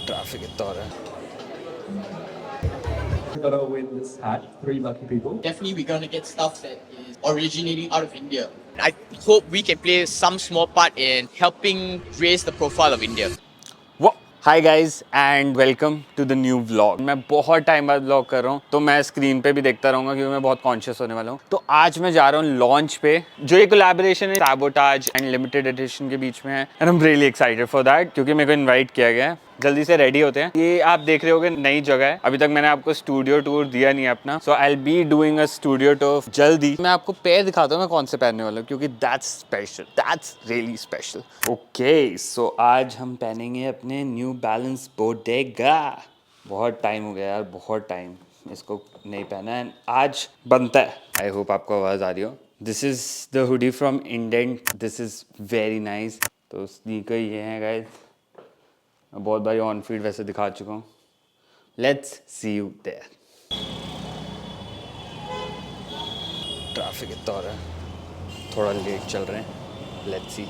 Traffic इतना हो रहा है. Gonna win this hat, 3 lucky people. Definitely we're going to get stuff that is originating out of India. I hope we can play some small part in helping raise the profile of India. Hi guys and welcome to the new vlog. मैं बहुत time बाद vlog कर रहा हूँ तो मैं screen पे भी देखता रहूँगा क्योंकि मैं बहुत कॉन्शियस होने वाला हूँ. तो आज मैं जा रहा हूँ लॉन्च पे, जो ये कोलैबोरेशन है सैबोटाज एंड लिमिटेड एडिशन के बीच में है. And I am really excited for that क्योंकि मेरे को इन्वाइट किया गया है. जल्दी से रेडी होते हैं. ये आप देख रहे होगे नई जगह है. अभी तक मैंने आपको स्टूडियो टूर दिया नहीं है अपना. So I will be doing a studio tour जल्दी. मैं आपको पैर दिखाता हूँ मैं कौन से पहनने वाला हूँ क्योंकि that's special, that's really special. Okay so आज हम पहनेंगे अपने न्यू बैलेंस बोटेगा. बहुत टाइम हो गया यार, बहुत टाइम इसको नहीं पहना है. आज बनता है. आई होप आपको आवाज़ आ रही हो. This is the hoodie from indent. This is very nice. तो स्नीकर ये हैं गाइस. बहुत बारी ऑन फीड वैसे दिखा चुका हूँ. Let's see you there. Traffic इतना हो रहा है, थोड़ा लेट चल रहे हैं. Let's see.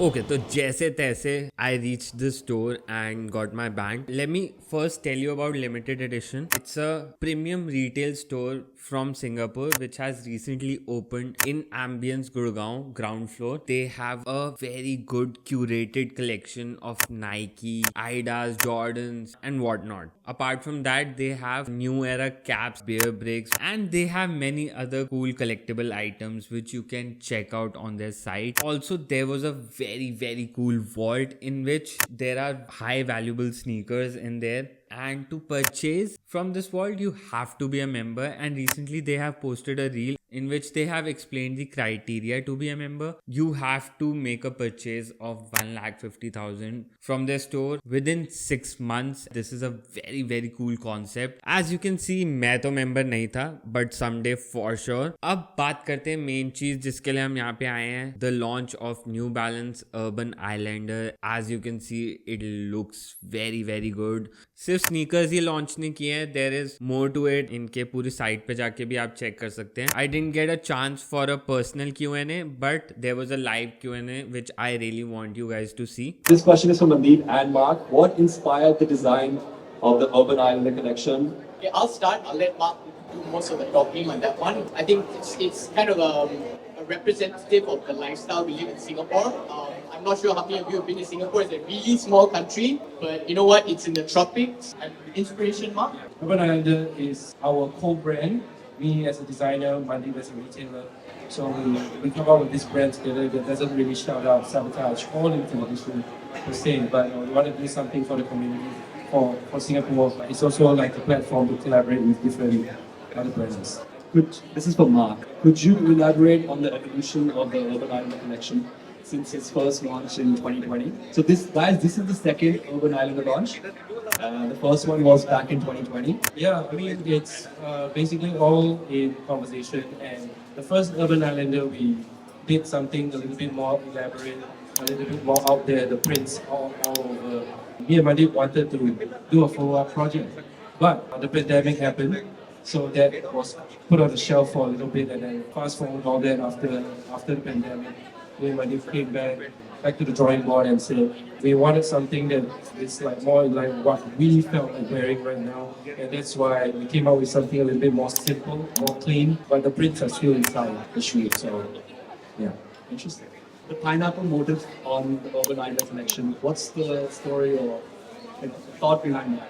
Okay, तो जैसे तैसे I reached the store and got my band. Let me first tell you about Limited Edition. It's a premium retail store from Singapore which has recently opened in Ambience, Gurgaon, ground floor. They have a very good curated collection of Nike, Adidas, Jordans and whatnot. Apart from that, they have new era caps, beer bricks, and they have many other cool collectible items which you can check out on their site. Also, there was a very cool vault in which there are high valuable sneakers in there. And to purchase from this vault, you have to be a member. And recently they have posted a reel in which they have explained the criteria to be a member. You have to make a purchase of 1,50,000 from their store within 6 months. This is a very cool concept. As you can see, मैं तो member नहीं था, but someday for sure. अब बात करते हैं main चीज जिसके लिए हम यहाँ पे आए हैं. The launch of New Balance Urban Islander. As you can see, it looks very good. सिर्फ स्नीकर्स ही लॉन्च नहीं किए हैं. There is more to it. इनके पूरी साइट पे जाके भी आप चेक कर सकते हैं. I didn't get a chance for a personal Q&A, but there was a live Q&A which I really want you guys to see. This question is from Mandeep and Mark. What inspired the design of the Urban Islander collection? Okay, I'll start. I'll let Mark do most of the talking on that one. I think it's kind of a representative of the lifestyle we live in Singapore. I'm not sure how many of you have been to Singapore. It's a really small country, but you know what? It's in the tropics. And inspiration, Mark? Urban Islander is our co-brand. Me as a designer, Mandeep as a retailer. So we come up with this brand together that doesn't really shout out Sabotage or Limited Edition per se, but we want to do something for the community, for Singapore. It's also like a platform to collaborate with different other brands. This is for Mark. Could you elaborate on the evolution of the Urban Islander collection since its first launch in 2020? So this is the second Urban Islander launch. The first one was back in 2020. Yeah, I mean, it's basically all in conversation. And the first Urban Islander, we did something a little bit more elaborate, a little bit more out there, the prints all over. Me and Mandeep wanted to do a follow-up project. But the pandemic happened, so that was put on the shelf for a little bit. And then fast forward all that after the pandemic, me and Mandeep came back to the drawing board and said we wanted something that is like more like what we felt like wearing right now, and that's why we came out with something a little bit more simple, more clean, but the prints are still inside the shoe. So yeah, interesting. The pineapple motif on the Urban Islander collection. What's the story or the thought behind that?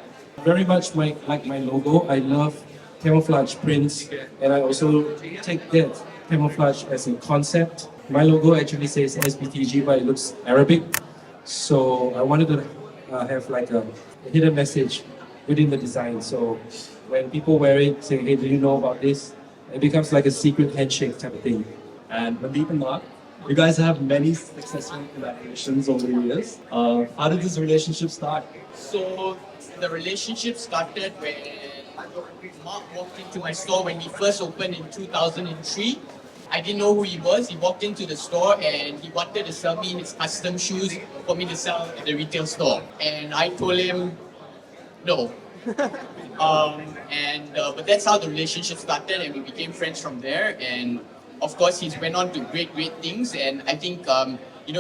Very much like my logo. I love camouflage prints, and I also take that camouflage as a concept. My logo actually says Sbtg, but it looks Arabic. So I wanted to have like a hidden message within the design. So when people wear it, say, hey, do you know about this? It becomes like a secret handshake type of thing. And Mandeep and Mark, you guys have many successful collaborations over the years. How did this relationship start? So the relationship started when Mark walked into my store when we first opened in 2003. I didn't know who he was. He walked into the store and he wanted to sell me his custom shoes for me to sell at the retail store. And I told him no. But that's how the relationship started, and we became friends from there. And of course, he's went on to great things. And I think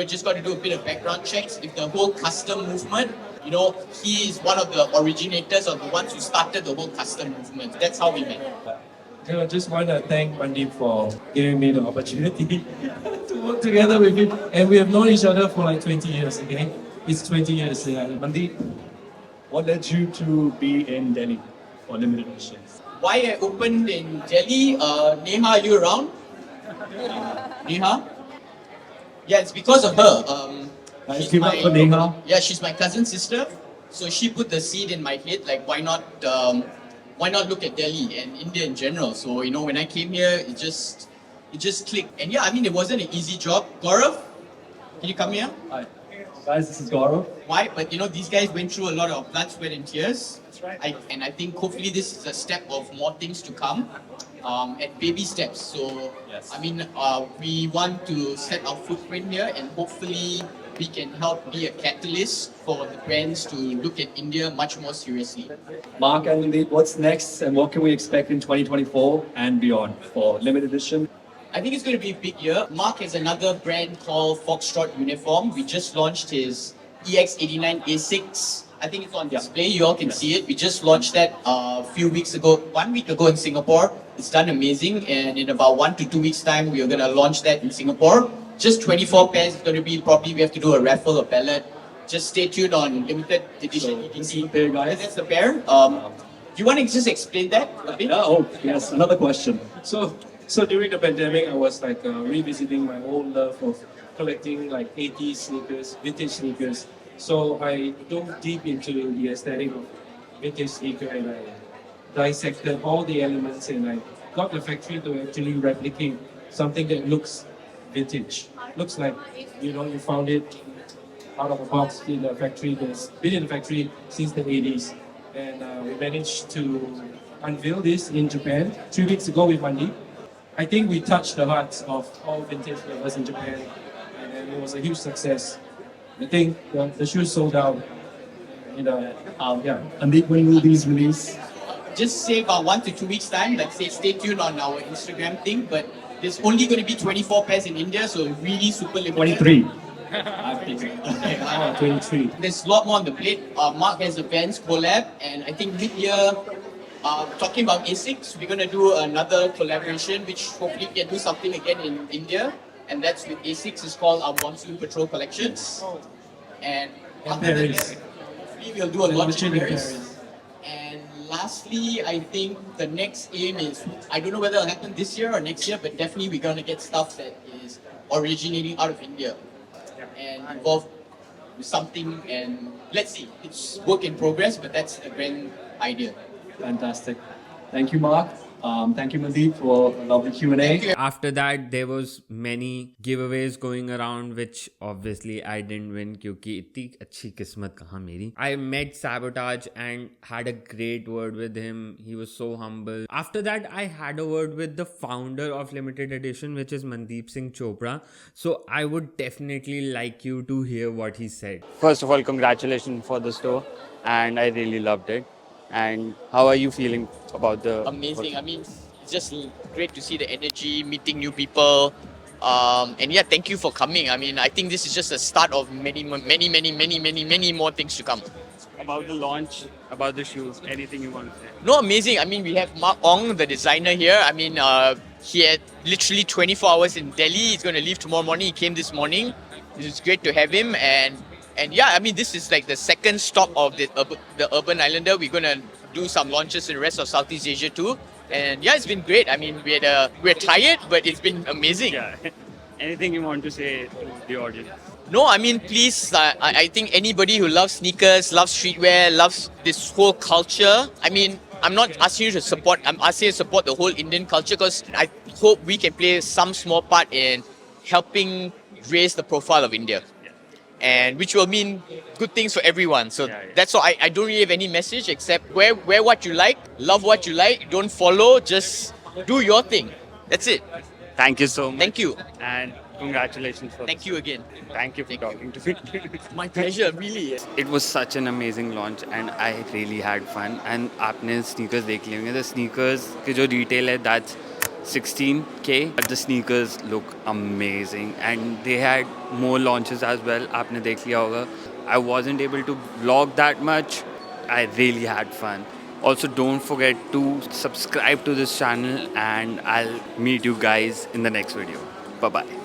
just got to do a bit of background checks. If the whole custom movement You know, he is one of the originators or the ones who started the whole custom movement. That's how we met. I just want to thank Mandeep for giving me the opportunity to work together with him. And we have known each other for like 20 years, okay? It's 20 years. Mandeep, what led you to be in Delhi for limited editions? Why I opened in Delhi? Neha, are you around? Neha? Yeah, it's because of her. Guys, give up for Neha. Yeah, she's my cousin sister. So she put the seed in my head, like why not look at Delhi and India in general? So you know, when I came here, it just clicked. And yeah, I mean, it wasn't an easy job. Gaurav, can you come here? Hi. Guys, this is Gaurav. Why? But you know, these guys went through a lot of blood, sweat, and tears. That's right. And I think hopefully this is a step of more things to come, at baby steps. So, Yes. I mean, we want to set our footprint here, and hopefully we can help be a catalyst for the brands to look at India much more seriously. Mark and Mandeep, what's next and what can we expect in 2024 and beyond for limited edition? I think it's going to be a big year. Mark has another brand called Foxtrot Uniform. We just launched his EX89 A6. I think it's on display. You all can see it. We just launched that a few weeks ago, 1 week ago in Singapore. It's done amazing. And in about 1 to 2 weeks' time, we are going to launch that in Singapore. Just 24 pairs. It's going to be probably, we have to do a raffle or ballot. Just stay tuned on limited edition. So, this is the pair, guys. That's the pair. Do you want to just explain that a bit? Oh, yes, another question. So during the pandemic, I was like revisiting my old love of collecting like 80s sneakers, vintage sneakers. So I dove deep into the aesthetic of vintage sneaker and I dissected all the elements and I got the factory to actually replicate something that looks vintage. Looks like, you know, you found it out of a box in the factory. It's been in the factory since the 80s. And we managed to unveil this in Japan 3 weeks ago with Mandeep. I think we touched the hearts of all vintage lovers in Japan, and it was a huge success. I think the shoes sold out. Mandeep, when will these release? Just say about 1 to 2 weeks time, like say stay tuned on our Instagram thing, but there's only going to be 24 pairs in India, so really super limited. 23. Oh, 23. There's a lot more on the plate. Mark has a Vans collab, and I think mid-year, talking about ASICs, we're going to do another collaboration, which hopefully we can do something again in India, and that's with ASICs. It's called our Monsoon Patrol Collections. And other than Paris. that, hopefully we'll do a launch in in Paris. And lastly, I think the next aim is, I don't know whether it'll happen this year or next year, but definitely we're going to get stuff that is originating out of India and involved with something, and let's see, it's work in progress, but that's the grand idea. Fantastic. Thank you, Mark. Thank you, Mandeep, for a lovely Q&A. After that, there was many giveaways going around, which obviously I didn't win क्योंकि इतनी अच्छी किस्मत कहाँ मेरी. I met Sabotage and had a great word with him. He was so humble. After that, I had a word with the founder of Limited Edition, which is Mandeep Singh Chopra. So I would definitely like you to hear what he said. First of all, congratulations for the store, and I really loved it. And how are you feeling about the Amazing. I mean, it's just great to see the energy, meeting new people. And yeah, thank you for coming. I mean, I think this is just the start of many more things to come. about the launch, about the shoes, anything you want to say? No, amazing. I mean, we have Mark Ong, the designer here. I mean, he had literally 24 hours in Delhi. He's going to leave tomorrow morning. He came this morning. It's great to have him. And yeah, I mean, this is like the second stop of the Urban Islander. We're going to do some launches in the rest of Southeast Asia too. And yeah, it's been great. I mean, we're tired, but it's been amazing. Yeah. Anything you want to say to the audience? No, I mean, please, I think anybody who loves sneakers, loves streetwear, loves this whole culture, I mean, I'm not asking you to support, I'm asking you to support the whole Indian culture, because I hope we can play some small part in helping raise the profile of India. And which will mean good things for everyone. So that's all. I don't really have any message except wear what you like, love what you like, don't follow, just do your thing. That's it. Thank you so much. Thank you. And congratulations for Thank you again. Thank you for talking to me. My pleasure, really. It was such an amazing launch and I really had fun. And आपने sneakers देख लिए होंगे. The sneakers की जो retail है, that's 16K, but the sneakers look amazing and they had more launches as well. आपने देख लिया होगा. I wasn't able to vlog that much. I really had fun. Also, don't forget to subscribe to this channel, and I'll meet you guys in the next video. Bye bye.